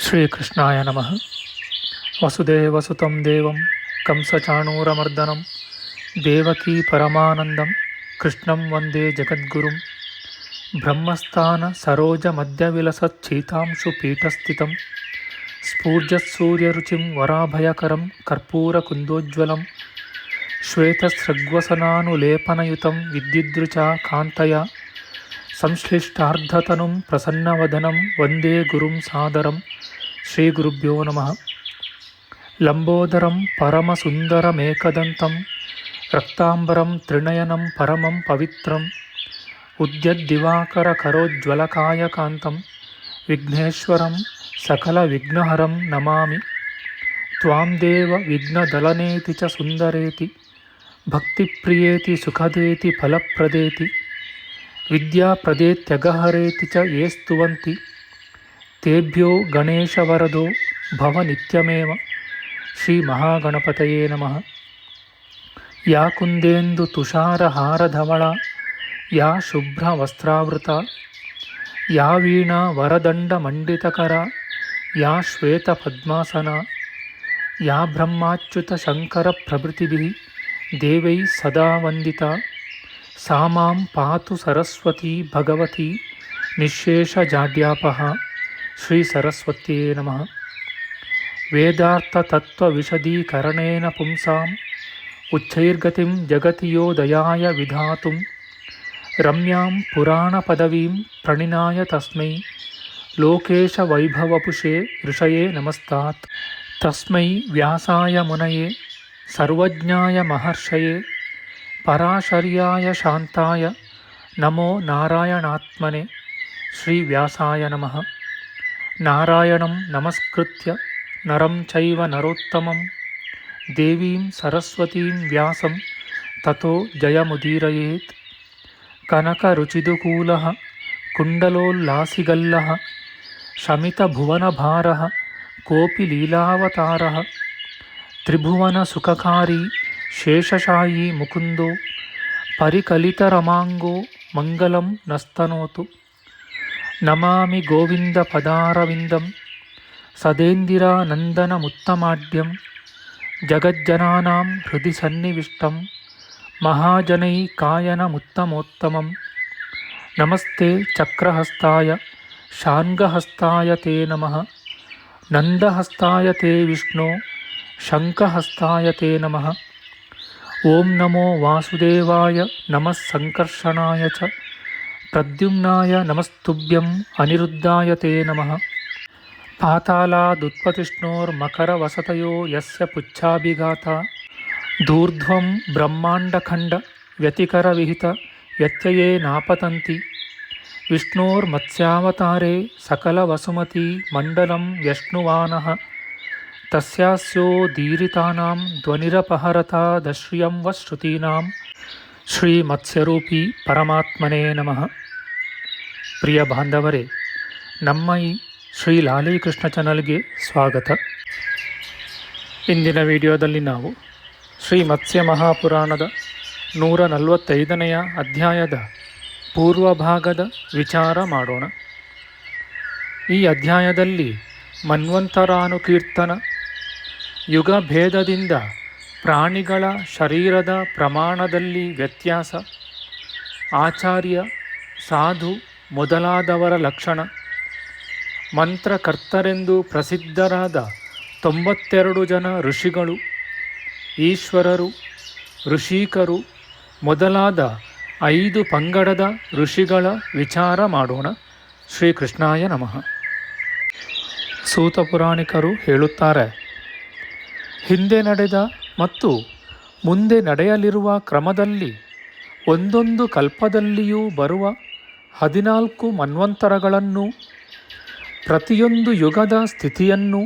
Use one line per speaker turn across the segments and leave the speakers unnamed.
ಶ್ರೀಕೃಷ್ಣಾಯ ನಮಃ. ವಸುದೇವಸುತಂ ದೇವಂ ಕಂಸಚಾಣೂರಮರ್ದನಂ ದೇವಕೀ ಪರಮಾನಂದಂ ಕೃಷ್ಣಂ ವಂದೇ ಜಗದ್ಗುರುಂ. ಬ್ರಹ್ಮಸ್ಥಾನ ಸರೋಜ ಮಧ್ಯವಿಲಸಚ್ಛೀತಾಂಶು ಪೀಠಸ್ಥಿತಂ ಸ್ಫೂರ್ಜತ್ಸೂರ್ಯರುಚಿಂ ವರಾಭಯಕರಂ ಕರ್ಪೂರಕುಂದೋಜ್ವಲಂ ಶ್ವೇತಸೃಗ್ವಸನಾನುಲೇಪನಯುತಂ ವಿದ್ಯುದ್ರುಚಾ ಕಾಂತಯ ಸಂಶ್ಲಿಷ್ಟಾರ್ಧತನುಂ ಪ್ರಸನ್ನವದನಂ ವಂದೇ ಗುರುಂ ಸಾದರಂ. ಶ್ರೀ ಗುರುಭ್ಯೋ ನಮಃ. ಲಂಬೋದರಂ ಪರಮಸುಂದರಮೇಕದಂತಂ ರಕ್ತಾಂಬರಂ ತ್ರಿನಯನಂ ಪರಮಂ ಪವಿತ್ರಂ ಉದ್ಯದ್ದಿವಾಕರಕರೋಜ್ವಲಕಾಯಕಾಂತಂ ವಿಘ್ನೇಶ್ವರಂ ಸಕಲವಿಘ್ನಹರಂ ನಮಾಮಿ. ತ್ವಾಂ ದೇವ ವಿಘ್ನದಲನೇತಿ ಚ ಸುಂದರೇತಿ ಭಕ್ತಿಪ್ರಿಯೇತಿ ಸುಖದೇತಿ ಫಲಪ್ರದೇತಿ ವಿದ್ಯಾಪ್ರದೇತ್ಯಗಹರೇತಿ ಚ ಯೇ ಸ್ತುವಂತಿ ತೇಭ್ಯೋ ಗಣೇಶವರದೋ ಭವ ನಿತ್ಯಮೇವ. ಶ್ರೀ ಮಹಾಗಣಪತಯೇ ನಮಃ. ಯಾ ಕುಂದೇಂದು ತುಷಾರಹಾರಧವಳ ಯಾ ಶುಭ್ರವಸ್ತ್ರಾವೃತ ಯಾ ವೀಣಾ ವರದಂಡಮಂಡಿತಕರ ಯಾ ಶ್ವೇತಪದ್ಮಾಸನ ಯಾ ಬ್ರಹ್ಮಾಚ್ಯುತ ಶಂಕರ ಪ್ರಭೃತಿಭಿಃ ದೇವೈಃ ಸದಾ ವಂದಿತಾ ಸಾ ಮಾಂ ಪಾತು ಸರಸ್ವತೀ ಭಗವತಿ ನಿಶ್ಶೇಷಜಾಡ್ಯಾಪಃ. ಶ್ರೀ ಸರಸ್ವತ್ಯೇ ನಮಃ. ವೇದಾರ್ಥತತ್ವವಿಶದೀಕರಣೇನ ಪುಂಸಾಂ ಉಚ್ಚೈರ್ಗತಿಂ ಜಗತಿ ಯೋ ದಯಾಯ ವಿಧಾತುಂ ರಮ್ಯಾಂ ಪುರಾಣಪದವೀಂ ಪ್ರಣಿನಾಯ ತಸ್ಮೈ ಲೋಕೇಶವೈಭವಪುಷೇ ಋಷಯೇ ನಮಸ್ತಾತ್. ತಸ್ಮೈ ವ್ಯಾಸಾಯ ಮುನಯೇ ಸರ್ವಜ್ಞಾಯ ಮಹರ್ಷಯೇ ಪರಾಶರ್ಯಾಯ ಶಾಂತಾಯ ನಮೋ ನಾರಾಯಣಾತ್ಮನೆ. ಶ್ರೀ ವ್ಯಾಸಾಯ ನಮಃ. ನಾರಾಯಣಂ ನಮಸ್ಕೃತ್ಯ ನರಂ ಚೈವ ನರೋತ್ತಮಂ ದೇವೀಂ ಸರಸ್ವತೀಂ ವ್ಯಾಸಂ ತತೋ ಜಯಮುದೀರಯೇತ್. ಕನಕರುಚಿದುಕೂಲಃ ಕುಂಡಲೋಲ್ಲಾಸಿಗಲ್ಲಃ ಶಮಿತಭುವನಭಾರಃ ಕೋಪಿ ಲೀಲಾವತಾರಃ ತ್ರಿಭುವನಸುಖಕಾರಿ ಶೇಷಶಾಯೀ ಮುಕುಂದೋ ಪರಿಕಲಿತರಮಾಂಗೋ ಮಂಗಲಂ ನಸ್ತನೋತು. ನಮಾಮಿ ಗೋವಿಂದ ಪದಾರವಿಂದಂ ಸದೇಂದಿರಾನಂದನಮುತ್ತಮಾಡ್ಯಂ ಜಗಜ್ಜನಾನಾಂ ಹೃದಯ ಸನ್ನಿವಿಷ್ಟಂ ಮಹಾಜನೈಕಾಯನಮುತ್ತಮೋತ್ತಮಂ. ನಮಸ್ತೆ ಚಕ್ರಹಸ್ತಾಯ ಶಾರ್ङ्ಗಹಸ್ತಾಯ ತೇ ನಮಃ. ನಂದಹಸ್ತಾಯ ತೇ ವಿಷ್ಣೋ ಶಂಖಹಸ್ತಾಯ ತೇ ನಮಃ. ಓಂ ನಮೋ ವಾಸುದೇವಾಯ ನಮಃ ಸಂಕರ್ಷಣಾಯ ಚ ಪ್ರದ್ಯುಮ್ನಾಯ ನಮಸ್ತುಭ್ಯಂ ಅನಿರುದ್ಧಾಯ ತೇ ನಮಃ. ಪಾತಾಲಾದುತ್ಪತಿಷ್ಣೋರ್ಮಕರವಸತಯೋ ಯಸ್ಯ ಪುಚ್ಛಾಭಿಘಾತ ಧೂರ್ಧ್ವಂ ಬ್ರಹ್ಮಾಂಡಖಂಡ ವ್ಯತಿಕರವಿಹಿತ ವ್ಯತ್ಯಯೇ ನಾಪತಂತಿ. ವಿಷ್ಣೋರ್ಮತ್ಸ್ಯಾವತಾರೇ ಸಕಲವಸುಮತಿ ಮಂಡಲಂ ವ್ಯಶ್ನುವಾನಃ ತಸ್ಯಾಸ್ಯೋದೀರಿತಾನಾಂ ಧ್ವನಿರಪಹರತಾದಶ್ರಿಯಂ ವ ಶ್ರುತೀನಾಂ. ಶ್ರೀ ಮತ್ಸ್ಯರೂಪಿ ಪರಮಾತ್ಮನೇ ನಮಃ. ಪ್ರಿಯ ಬಾಂಧವರೇ, ನಮ್ಮ ಈ ಶ್ರೀ ಲಾಲೀಕೃಷ್ಣ ಚಾನಲ್ಗೆ ಸ್ವಾಗತ. ಇಂದಿನ ವಿಡಿಯೋದಲ್ಲಿ ನಾವು ಶ್ರೀ ಮತ್ಸ್ಯ ಮಹಾಪುರಾಣದ 145ನೆಯ ಅಧ್ಯಾಯದ ಪೂರ್ವಭಾಗದ ವಿಚಾರ ಮಾಡೋಣ. ಈ ಅಧ್ಯಾಯದಲ್ಲಿ ಮನ್ವಂತರಾನುಕೀರ್ತನ, ಯುಗಭೇದದಿಂದ ಪ್ರಾಣಿಗಳ ಶರೀರದ ಪ್ರಮಾಣದಲ್ಲಿ ವ್ಯತ್ಯಾಸ, ಆಚಾರ್ಯ ಸಾಧು ಮೊದಲಾದವರ ಲಕ್ಷಣ, ಮಂತ್ರಕರ್ತರೆಂದು ಪ್ರಸಿದ್ಧರಾದ 92 ಜನ ಋಷಿಗಳು, ಈಶ್ವರರು, ಋಷಿಕರು ಮೊದಲಾದ 5 ಪಂಗಡದ ಋಷಿಗಳ ವಿಚಾರ ಮಾಡೋಣ. ಶ್ರೀಕೃಷ್ಣಾಯ ನಮಃ. ಸೂತ ಪುರಾಣಿಕರು ಹೇಳುತ್ತಾರೆ, ಹಿಂದೆ ನಡೆದ ಮತ್ತು ಮುಂದೆ ನಡೆಯಲಿರುವ ಕ್ರಮದಲ್ಲಿ ಒಂದೊಂದು ಕಲ್ಪದಲ್ಲಿಯೂ ಬರುವ 14 ಮನ್ವಂತರಗಳನ್ನು, ಪ್ರತಿಯೊಂದು ಯುಗದ ಸ್ಥಿತಿಯನ್ನು,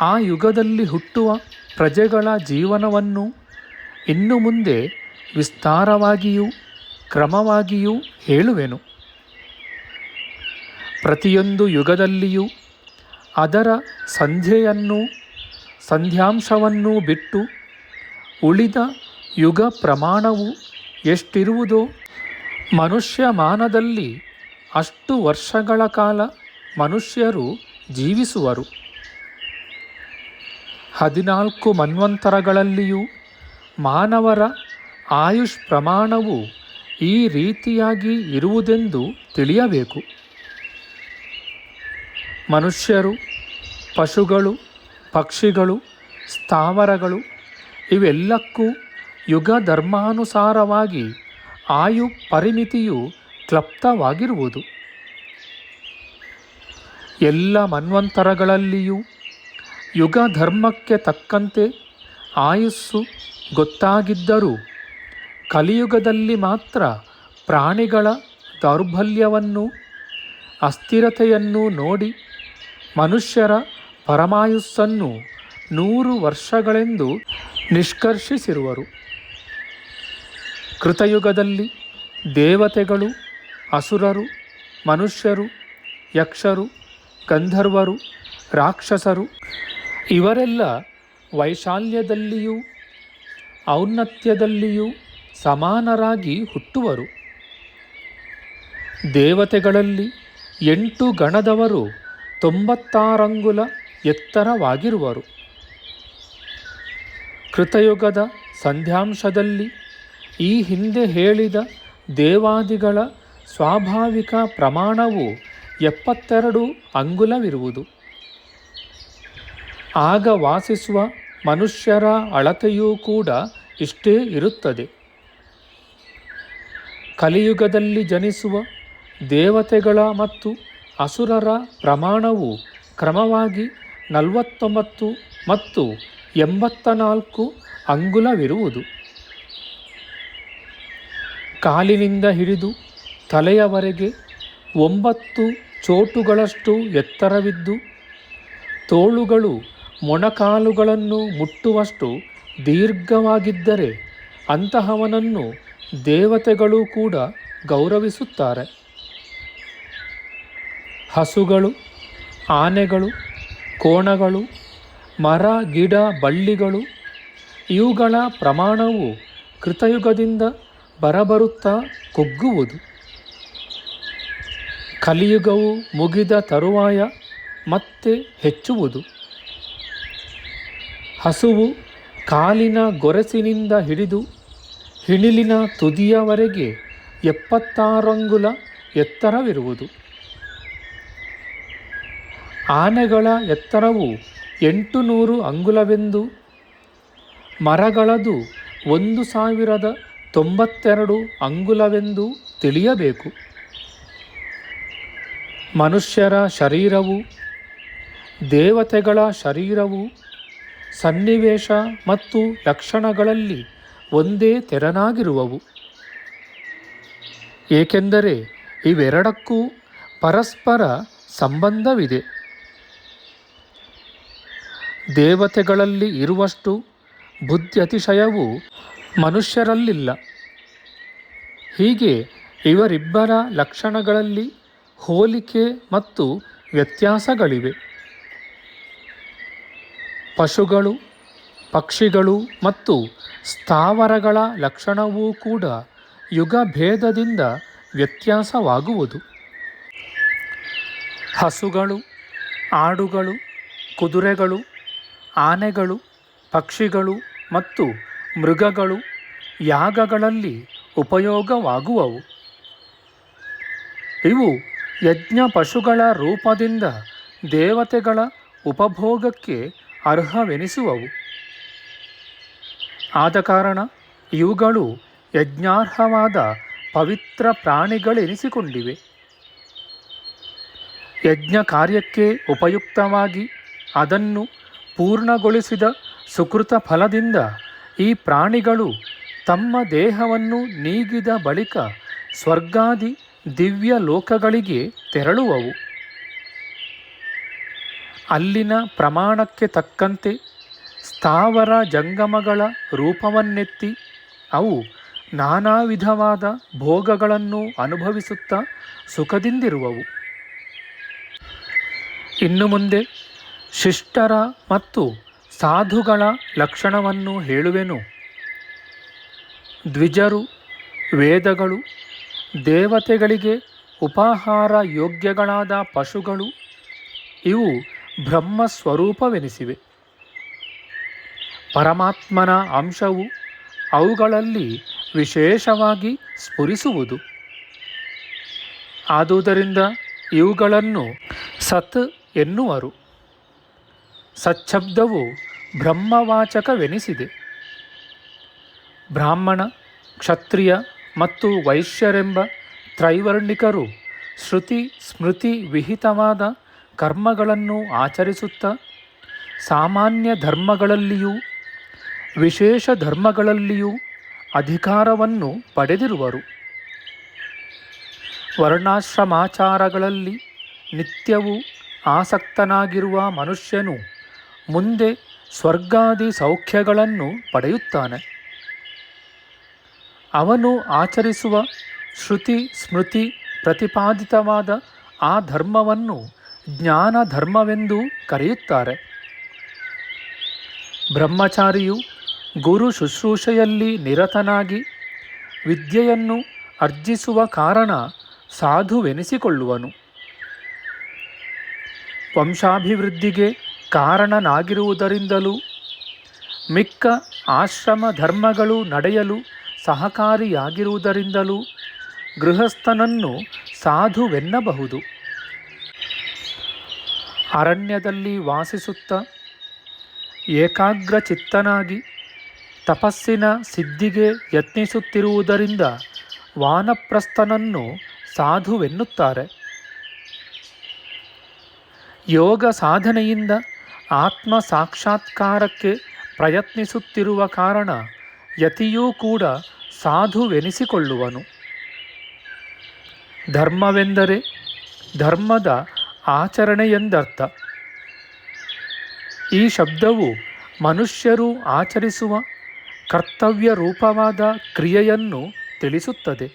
ಆ ಯುಗದಲ್ಲಿ ಹುಟ್ಟುವ ಪ್ರಜೆಗಳ ಜೀವನವನ್ನು ಇನ್ನು ಮುಂದೆ ವಿಸ್ತಾರವಾಗಿಯೂ ಕ್ರಮವಾಗಿಯೂ ಹೇಳುವೆನು. ಪ್ರತಿಯೊಂದು ಯುಗದಲ್ಲಿಯೂ ಅದರ ಸಂಧ್ಯಾಂಶವನ್ನು ಬಿಟ್ಟು ಉಳಿದ ಯುಗ ಪ್ರಮಾಣವು ಎಷ್ಟಿರುವುದೋ ಮನುಷ್ಯ ಮಾನದಲ್ಲಿ ಅಷ್ಟು ವರ್ಷಗಳ ಕಾಲ ಮನುಷ್ಯರು ಜೀವಿಸುವರು. 14 ಮನ್ವಂತರಗಳಲ್ಲಿಯೂ ಮಾನವರ ಆಯುಷ್ ಪ್ರಮಾಣವು ಈ ರೀತಿಯಾಗಿ ಇರುವುದೆಂದು ತಿಳಿಯಬೇಕು. ಮನುಷ್ಯರು, ಪಶುಗಳು, ಪಕ್ಷಿಗಳು, ಸ್ಥಾವರಗಳು ಇವೆಲ್ಲಕ್ಕೂ ಯುಗ ಧರ್ಮಾನುಸಾರವಾಗಿ ಆಯು ಪರಿಮಿತಿಯು ಕ್ಲಪ್ತವಾಗಿರುವುದು. ಎಲ್ಲ ಮನ್ವಂತರಗಳಲ್ಲಿಯೂ ಯುಗ ಧರ್ಮಕ್ಕೆ ತಕ್ಕಂತೆ ಆಯುಸ್ಸು ಗೊತ್ತಾಗಿದ್ದರೂ ಕಲಿಯುಗದಲ್ಲಿ ಮಾತ್ರ ಪ್ರಾಣಿಗಳ ದೌರ್ಬಲ್ಯವನ್ನು, ಅಸ್ಥಿರತೆಯನ್ನು ನೋಡಿ ಮನುಷ್ಯರ ಪರಮಾಯುಸ್ಸನ್ನು 100 ವರ್ಷಗಳೆಂದು ನಿಷ್ಕರ್ಷಿಸಿರುವರು. ಕೃತಯುಗದಲ್ಲಿ ದೇವತೆಗಳು, ಅಸುರರು, ಮನುಷ್ಯರು, ಯಕ್ಷರು, ಗಂಧರ್ವರು, ರಾಕ್ಷಸರು ಇವರೆಲ್ಲ ವೈಶಾಲ್ಯದಲ್ಲಿಯೂ ಔನ್ನತ್ಯದಲ್ಲಿಯೂ ಸಮಾನರಾಗಿ ಹುಟ್ಟುವರು. ದೇವತೆಗಳಲ್ಲಿ 8 ಗಣದವರು 96 ಅಂಗುಲ ಎತ್ತರವಾಗಿರುವರು. ಕೃತಯುಗದ ಸಂಧ್ಯಾಂಶದಲ್ಲಿ ಈ ಹಿಂದೆ ಹೇಳಿದ ದೇವಾದಿಗಳ ಸ್ವಾಭಾವಿಕ ಪ್ರಮಾಣವು 72 ಅಂಗುಲವಿರುವುದು. ಆಗ ವಾಸಿಸುವ ಮನುಷ್ಯರ ಅಳತೆಯೂ ಕೂಡ ಇಷ್ಟೇ ಇರುತ್ತದೆ. ಕಲಿಯುಗದಲ್ಲಿ ಜನಿಸುವ ದೇವತೆಗಳ ಮತ್ತು ಅಸುರರ ಪ್ರಮಾಣವು ಕ್ರಮವಾಗಿ 49 ಮತ್ತು 84 ಅಂಗುಲವಿರುವುದು. ಕಾಲಿನಿಂದ ಹಿಡಿದು ತಲೆಯವರೆಗೆ 9 ಚೋಟುಗಳಷ್ಟು ಎತ್ತರವಿದ್ದು ತೋಳುಗಳು ಮೊಣಕಾಲುಗಳನ್ನು ಮುಟ್ಟುವಷ್ಟು ದೀರ್ಘವಾಗಿದ್ದರೆ ಅಂತಹವನನ್ನು ದೇವತೆಗಳು ಕೂಡ ಗೌರವಿಸುತ್ತಾರೆ. ಹಸುಗಳು, ಆನೆಗಳು, ಕೋಣಗಳು, ಮರ ಗಿಡ ಬಳ್ಳಿಗಳು ಇವುಗಳ ಪ್ರಮಾಣವು ಕೃತಯುಗದಿಂದ ಬರಬರುತ್ತಾ ಕುಗ್ಗುವುದು. ಕಲಿಯುಗವು ಮುಗಿದ ತರುವಾಯ ಮತ್ತೆ ಹೆಚ್ಚುವುದು. ಹಸುವು ಕಾಲಿನ ಗೊರಸಿನಿಂದ ಹಿಡಿದು ಹಿಣಿಲಿನ ತುದಿಯವರೆಗೆ 76 ಅಂಗುಲ ಎತ್ತರವಿರುವುದು. ಆನೆಗಳ ಎತ್ತರವು 800 ಅಂಗುಲವೆಂದು, ಮರಗಳದು 1092 ಅಂಗುಲವೆಂದು ತಿಳಿಯಬೇಕು. ಮನುಷ್ಯರ ಶರೀರವು ದೇವತೆಗಳ ಶರೀರವು ಸನ್ನಿವೇಶ ಮತ್ತು ಲಕ್ಷಣಗಳಲ್ಲಿ ಒಂದೇ ತೆರನಾಗಿರುವವು. ಏಕೆಂದರೆ ಇವೆರಡಕ್ಕೂ ಪರಸ್ಪರ ಸಂಬಂಧವಿದೆ. ದೇವತೆಗಳಲ್ಲಿ ಇರುವಷ್ಟು ಬುದ್ಧ್ಯತಿಶಯವು ಮನುಷ್ಯರಲ್ಲಿಲ್ಲ. ಹೀಗೆ ಇವರಿಬ್ಬರ ಲಕ್ಷಣಗಳಲ್ಲಿ ಹೋಲಿಕೆ ಮತ್ತು ವ್ಯತ್ಯಾಸಗಳಿವೆ. ಪಶುಗಳು, ಪಕ್ಷಿಗಳು ಮತ್ತು ಸ್ಥಾವರಗಳ ಲಕ್ಷಣವೂ ಕೂಡ ಯುಗಭೇದದಿಂದ ವ್ಯತ್ಯಾಸವಾಗುವುದು. ಹಸುಗಳು, ಆಡುಗಳು, ಕುದುರೆಗಳು, ಆನೆಗಳು, ಪಕ್ಷಿಗಳು ಮತ್ತು ಮೃಗಗಳು ಯಾಗಗಳಲ್ಲಿ ಉಪಯೋಗವಾಗುವವು. ಇವು ಯಜ್ಞ ಪಶುಗಳ ರೂಪದಿಂದ ದೇವತೆಗಳ ಉಪಭೋಗಕ್ಕೆ ಅರ್ಹವೆನಿಸುವವು. ಆದ ಕಾರಣ ಇವುಗಳು ಯಜ್ಞಾರ್ಹವಾದ ಪವಿತ್ರ ಪ್ರಾಣಿಗಳೆನಿಸಿಕೊಂಡಿವೆ. ಯಜ್ಞ ಕಾರ್ಯಕ್ಕೆ ಉಪಯುಕ್ತವಾಗಿ ಅದನ್ನು ಪೂರ್ಣಗೊಳಿಸಿದ ಸುಕೃತ ಫಲದಿಂದ ಈ ಪ್ರಾಣಿಗಳು ತಮ್ಮ ದೇಹವನ್ನು ನೀಗಿದ ಬಳಿಕ ಸ್ವರ್ಗಾದಿ ದಿವ್ಯ ಲೋಕಗಳಿಗೆ ತೆರಳುವವು. ಅಲ್ಲಿನ ಪ್ರಮಾಣಕ್ಕೆ ತಕ್ಕಂತೆ ಸ್ಥಾವರ ಜಂಗಮಗಳ ರೂಪವನ್ನೆತ್ತಿ ಅವು ನಾನಾ ವಿಧವಾದ ಭೋಗಗಳನ್ನು ಅನುಭವಿಸುತ್ತಾ ಸುಖದಿಂದಿರುವವು. ಇನ್ನು ಮುಂದೆ ಶಿಷ್ಟರ ಮತ್ತು ಸಾಧುಗಳ ಲಕ್ಷಣವನ್ನು ಹೇಳುವೆನು. ದ್ವಿಜರು, ವೇದಗಳು, ದೇವತೆಗಳಿಗೆ ಉಪಾಹಾರ ಯೋಗ್ಯಗಳಾದ ಪಶುಗಳು ಇವು ಬ್ರಹ್ಮಸ್ವರೂಪವೆನಿಸಿವೆ. ಪರಮಾತ್ಮನ ಅಂಶವು ಅವುಗಳಲ್ಲಿ ವಿಶೇಷವಾಗಿ ಸ್ಫುರಿಸುವುದು. ಆದುದರಿಂದ ಇವುಗಳನ್ನು ಸತ್ ಎನ್ನುವರು. ಸಚ್ಛಬ್ದವು ಬ್ರಹ್ಮವಾಚಕವೆನಿಸಿದೆ. ಬ್ರಾಹ್ಮಣ, ಕ್ಷತ್ರಿಯ ಮತ್ತು ವೈಶ್ಯರೆಂಬ ತ್ರೈವರ್ಣಿಕರು ಶ್ರುತಿ ಸ್ಮೃತಿ ವಿಹಿತವಾದ ಕರ್ಮಗಳನ್ನು ಆಚರಿಸುತ್ತಾ ಸಾಮಾನ್ಯ ಧರ್ಮಗಳಲ್ಲಿಯೂ ವಿಶೇಷ ಧರ್ಮಗಳಲ್ಲಿಯೂ ಅಧಿಕಾರವನ್ನು ಪಡೆದಿರುವರು. ವರ್ಣಾಶ್ರಮಾಚಾರಗಳಲ್ಲಿ ನಿತ್ಯವೂ ಆಸಕ್ತನಾಗಿರುವ ಮನುಷ್ಯನು ಮುಂದೆ ಸ್ವರ್ಗಾದಿ ಸೌಖ್ಯಗಳನ್ನು ಪಡೆಯುತ್ತಾನೆ. ಅವನು ಆಚರಿಸುವ ಶ್ರುತಿ ಸ್ಮೃತಿ ಪ್ರತಿಪಾದಿತವಾದ ಆ ಧರ್ಮವನ್ನು ಜ್ಞಾನ ಧರ್ಮವೆಂದು ಕರೆಯುತ್ತಾರೆ. ಬ್ರಹ್ಮಚಾರಿಯು ಗುರು ಶುಶ್ರೂಷೆಯಲ್ಲಿ ನಿರತನಾಗಿ ವಿದ್ಯೆಯನ್ನು ಅರ್ಜಿಸುವ ಕಾರಣ ಸಾಧುವೆನಿಸಿಕೊಳ್ಳುವನು. ವಂಶಾಭಿವೃದ್ಧಿಗೆ ಕಾರಣನಾಗಿರುವುದರಿಂದಲೂ ಮಿಕ್ಕ ಆಶ್ರಮ ಧರ್ಮಗಳು ನಡೆಯಲು ಸಹಕಾರಿಯಾಗಿರುವುದರಿಂದಲೂ ಗೃಹಸ್ಥನನ್ನು ಸಾಧುವೆನ್ನಬಹುದು. ಅರಣ್ಯದಲ್ಲಿ ವಾಸಿಸುತ್ತಾ ಏಕಾಗ್ರಚಿತ್ತನಾಗಿ ತಪಸ್ಸಿನ ಸಿದ್ಧಿಗೆ ಯತ್ನಿಸುತ್ತಿರುವುದರಿಂದ ವಾನಪ್ರಸ್ಥನನ್ನು ಸಾಧುವೆನ್ನುತ್ತಾರೆ. ಯೋಗ ಸಾಧನೆಯಿಂದ ಆತ್ಮ ಸಾಕ್ಷಾತ್ಕಾರಕ್ಕೆ ಪ್ರಯತ್ನಿಸುತ್ತಿರುವ ಕಾರಣ ಯತಿಯೂ ಕೂಡ ಸಾಧುವೆನಿಸಿಕೊಳ್ಳುವನು. ಧರ್ಮವೆಂದರೆ ಧರ್ಮದ ಆಚರಣೆಯೆಂದರ್ಥ. ಈ ಶಬ್ದವು ಮನುಷ್ಯರು ಆಚರಿಸುವ ಕರ್ತವ್ಯ ರೂಪವಾದ ಕ್ರಿಯೆಯನ್ನು ತಿಳಿಸುತ್ತದೆ.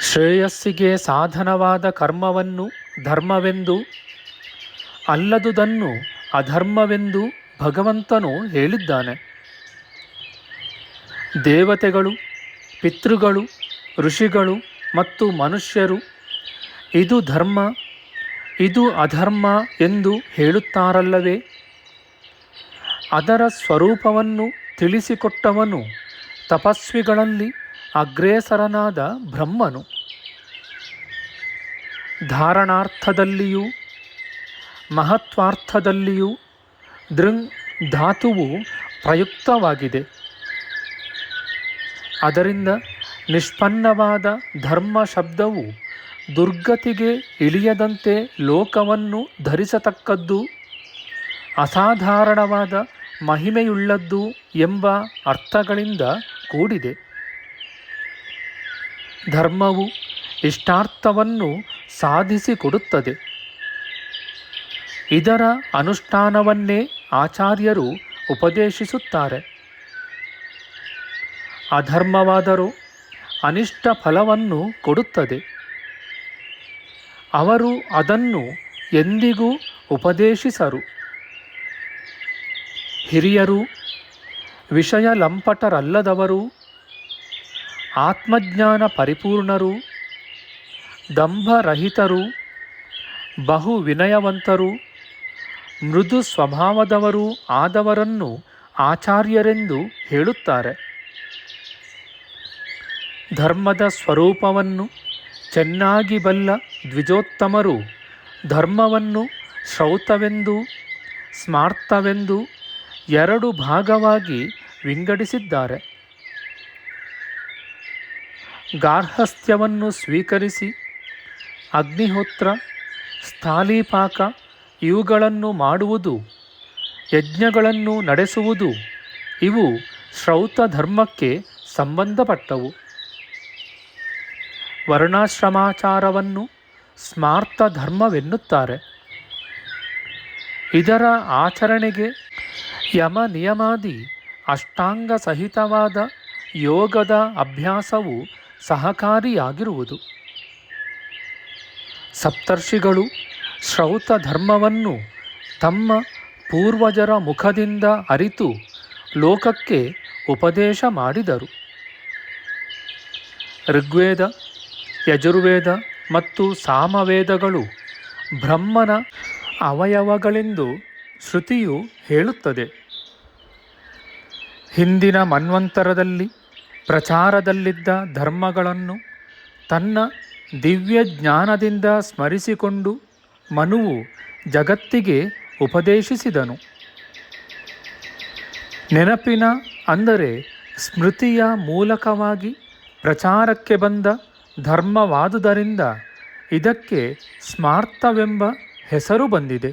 ಶ್ರೇಯಸ್ಸಿಗೆ ಸಾಧನವಾದ ಕರ್ಮವನ್ನು ಧರ್ಮವೆಂದು, ಅಲ್ಲದುದನ್ನು ಅಧರ್ಮವೆಂದು ಭಗವಂತನು ಹೇಳಿದ್ದಾನೆ. ದೇವತೆಗಳು, ಪಿತೃಗಳು, ಋಷಿಗಳು ಮತ್ತು ಮನುಷ್ಯರು ಇದು ಧರ್ಮ, ಇದು ಅಧರ್ಮ ಎಂದು ಹೇಳುತ್ತಾರಲ್ಲವೇ? ಅದರ ಸ್ವರೂಪವನ್ನು ತಿಳಿಸಿಕೊಟ್ಟವನು ತಪಸ್ವಿಗಳಲ್ಲಿ ಅಗ್ರೇಸರನಾದ ಬ್ರಹ್ಮನು. ಧಾರಣಾರ್ಥದಲ್ಲಿಯೂ ಮಹತ್ವಾರ್ಥದಲ್ಲಿಯೂ ದೃಂಗ್ ಧಾತುವು ಪ್ರಯುಕ್ತವಾಗಿದೆ. ಅದರಿಂದ ನಿಷ್ಪನ್ನವಾದ ಧರ್ಮ ಶಬ್ದವು ದುರ್ಗತಿಗೆ ಇಳಿಯದಂತೆ ಲೋಕವನ್ನು ಧರಿಸತಕ್ಕದ್ದು, ಅಸಾಧಾರಣವಾದ ಮಹಿಮೆಯುಳ್ಳದ್ದು ಎಂಬ ಅರ್ಥಗಳಿಂದ ಕೂಡಿದೆ. ಧರ್ಮವು ಇಷ್ಟಾರ್ಥವನ್ನು ಸಾಧಿಸಿಕೊಡುತ್ತದೆ. ಇದರ ಅನುಷ್ಠಾನವನ್ನೇ ಆಚಾರ್ಯರು ಉಪದೇಶಿಸುತ್ತಾರೆ. ಅಧರ್ಮವಾದರೂ ಅನಿಷ್ಟ ಫಲವನ್ನು ಕೊಡುತ್ತದೆ. ಅವರು ಅದನ್ನು ಎಂದಿಗೂ ಉಪದೇಶಿಸರು. ಹಿರಿಯರು, ವಿಷಯ ಲಂಪಟರಲ್ಲದವರು, ಆತ್ಮಜ್ಞಾನ ಪರಿಪೂರ್ಣರು, ದಂಭರಹಿತರು, ಬಹು ವಿನಯವಂತರು, ಮೃದು ಸ್ವಭಾವದವರೂ ಆದವರನ್ನು ಆಚಾರ್ಯರೆಂದು ಹೇಳುತ್ತಾರೆ. ಧರ್ಮದ ಸ್ವರೂಪವನ್ನು ಚೆನ್ನಾಗಿ ಬಲ್ಲ ದ್ವಿಜೋತ್ತಮರು ಧರ್ಮವನ್ನು ಶ್ರೌತವೆಂದು ಸ್ಮಾರ್ತವೆಂದು ಎರಡು ಭಾಗವಾಗಿ ವಿಂಗಡಿಸಿದ್ದಾರೆ. ಗಾರ್ಹಸ್ಥ್ಯವನ್ನು ಸ್ವೀಕರಿಸಿ ಅಗ್ನಿಹೋತ್ರ, ಸ್ಥಾಲೀಪಾಕ ಇವುಗಳನ್ನು ಮಾಡುವುದು, ಯಜ್ಞಗಳನ್ನು ನಡೆಸುವುದು ಇವು ಶ್ರೌತ ಧರ್ಮಕ್ಕೆ ಸಂಬಂಧಪಟ್ಟವು. ವರ್ಣಾಶ್ರಮಾಚಾರವನ್ನು ಸ್ಮಾರ್ತ ಧರ್ಮವೆನ್ನುತ್ತಾರೆ. ಇದರ ಆಚರಣೆಗೆ ಯಮ ನಿಯಮಾದಿ ಅಷ್ಟಾಂಗ ಸಹಿತವಾದ ಯೋಗದ ಅಭ್ಯಾಸವು ಸಹಕಾರಿಯಾಗಿರುವುದು. ಸಪ್ತರ್ಷಿಗಳು ಶ್ರೌತ ಧರ್ಮವನ್ನು ತಮ್ಮ ಪೂರ್ವಜರ ಮುಖದಿಂದ ಅರಿತು ಲೋಕಕ್ಕೆ ಉಪದೇಶ ಮಾಡಿದರು. ಋಗ್ವೇದ, ಯಜುರ್ವೇದ ಮತ್ತು ಸಾಮವೇದಗಳು ಬ್ರಹ್ಮನ ಅವಯವಗಳೆಂದು ಶ್ರುತಿಯು ಹೇಳುತ್ತದೆ. ಹಿಂದಿನ ಮನ್ವಂತರದಲ್ಲಿ ಪ್ರಚಾರದಲ್ಲಿದ್ದ ಧರ್ಮಗಳನ್ನು ತನ್ನ ದಿವ್ಯ ಜ್ಞಾನದಿಂದ ಸ್ಮರಿಸಿಕೊಂಡು ಮನುವು ಜಗತ್ತಿಗೆ ಉಪದೇಶಿಸಿದನು. ನೆನಪಿನ ಅಂದರೆ ಸ್ಮೃತಿಯ ಮೂಲಕವಾಗಿ ಪ್ರಚಾರಕ್ಕೆ ಬಂದ ಧರ್ಮವಾದುದರಿಂದ ಇದಕ್ಕೆ ಸ್ಮಾರ್ತವೆಂಬ ಹೆಸರು ಬಂದಿದೆ.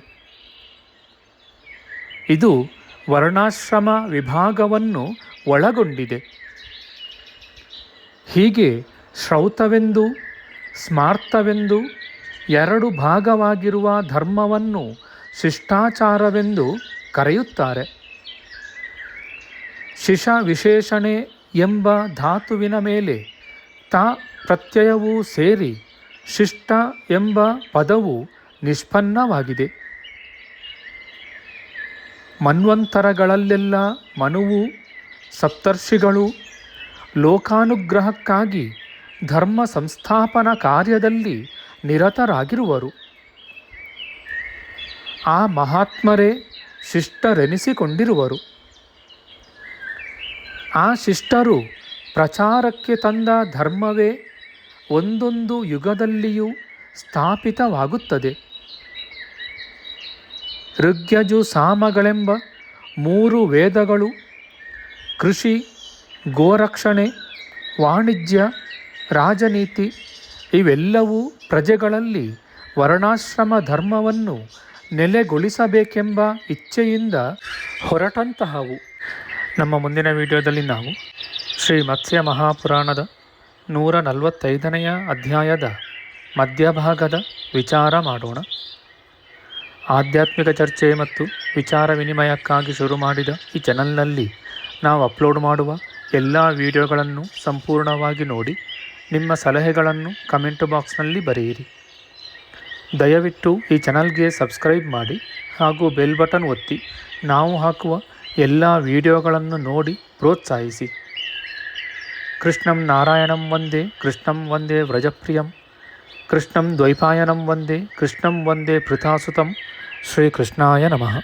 ಇದು ವರ್ಣಾಶ್ರಮ ವಿಭಾಗವನ್ನು ಒಳಗೊಂಡಿದೆ. ಹೀಗೆ ಶ್ರೌತವೆಂದು ಸ್ಮಾರ್ತವೆಂದು ಎರಡು ಭಾಗವಾಗಿರುವ ಧರ್ಮವನ್ನು ಶಿಷ್ಟಾಚಾರವೆಂದು ಕರೆಯುತ್ತಾರೆ. ಶಿಶ ವಿಶೇಷಣೆ ಎಂಬ ಧಾತುವಿನ ಮೇಲೆ ತ ಪ್ರತ್ಯಯವೂ ಸೇರಿ ಶಿಷ್ಟ ಎಂಬ ಪದವು ನಿಷ್ಪನ್ನವಾಗಿದೆ. ಮನ್ವಂತರಗಳಲ್ಲೆಲ್ಲ ಮನುವು ಸಪ್ತರ್ಷಿಗಳು ಲೋಕಾನುಗ್ರಹಕ್ಕಾಗಿ ಧರ್ಮ ಸಂಸ್ಥಾಪನಾ ಕಾರ್ಯದಲ್ಲಿ ನಿರತರಾಗಿರುವರು. ಆ ಮಹಾತ್ಮರೇ ಶಿಷ್ಟರೆನಿಸಿಕೊಂಡಿರುವರು. ಆ ಶಿಷ್ಟರು ಪ್ರಚಾರಕ್ಕೆ ತಂದ ಧರ್ಮವೇ ಒಂದೊಂದು ಯುಗದಲ್ಲಿಯೂ ಸ್ಥಾಪಿತವಾಗುತ್ತದೆ. ಋಗ್ಯಜು ಸಾಮಗಳೆಂಬ 3 ವೇದಗಳು ಕೃಷಿ, ಗೋರಕ್ಷಣೆ, ವಾಣಿಜ್ಯ, ರಾಜನೀತಿ ಇವೆಲ್ಲವೂ ಪ್ರಜೆಗಳಲ್ಲಿ ವರ್ಣಾಶ್ರಮ ಧರ್ಮವನ್ನು ನೆಲೆಗೊಳಿಸಬೇಕೆಂಬ ಇಚ್ಛೆಯಿಂದ ಹೊರಟಂತಹವು. ನಮ್ಮ ಮುಂದಿನ ವಿಡಿಯೋದಲ್ಲಿ ನಾವು ಶ್ರೀ ಮತ್ಸ್ಯ ಮಹಾಪುರಾಣದ 145ನೆಯ ಅಧ್ಯಾಯದ ಮಧ್ಯಭಾಗದ ವಿಚಾರ ಮಾಡೋಣ. ಆಧ್ಯಾತ್ಮಿಕ ಚರ್ಚೆ ಮತ್ತು ವಿಚಾರ ವಿನಿಮಯಕ್ಕಾಗಿ ಶುರು ಮಾಡಿದ ಈ ಚಾನಲ್ನಲ್ಲಿ ನಾವು ಅಪ್ಲೋಡ್ ಮಾಡುವ ಎಲ್ಲ ವಿಡಿಯೋಗಳನ್ನು ಸಂಪೂರ್ಣವಾಗಿ ನೋಡಿ ನಿಮ್ಮ ಸಲಹೆಗಳನ್ನು ಕಮೆಂಟ್ ಬಾಕ್ಸ್ನಲ್ಲಿ ಬರೆಯಿರಿ. ದಯವಿಟ್ಟು ಈ ಚಾನಲ್ಗೆ ಸಬ್ಸ್ಕ್ರೈಬ್ ಮಾಡಿ ಹಾಗೂ ಬೆಲ್ ಬಟನ್ ಒತ್ತಿ ನಾವು ಹಾಕುವ ಎಲ್ಲ ವಿಡಿಯೋಗಳನ್ನು ನೋಡಿ ಪ್ರೋತ್ಸಾಹಿಸಿ. ಕೃಷ್ಣಂ ನಾರಾಯಣಂ ವಂದೇ ಕೃಷ್ಣಂ ವಂದೇ ವ್ರಜಪ್ರಿಯಂ ಕೃಷ್ಣಂ ದ್ವೈಪಾಯನಂ ವಂದೇ ಕೃಷ್ಣಂ ವಂದೇ ಪೃಥಾಸುತಂ. ಶ್ರೀಕೃಷ್ಣಾಯ ನಮಃ.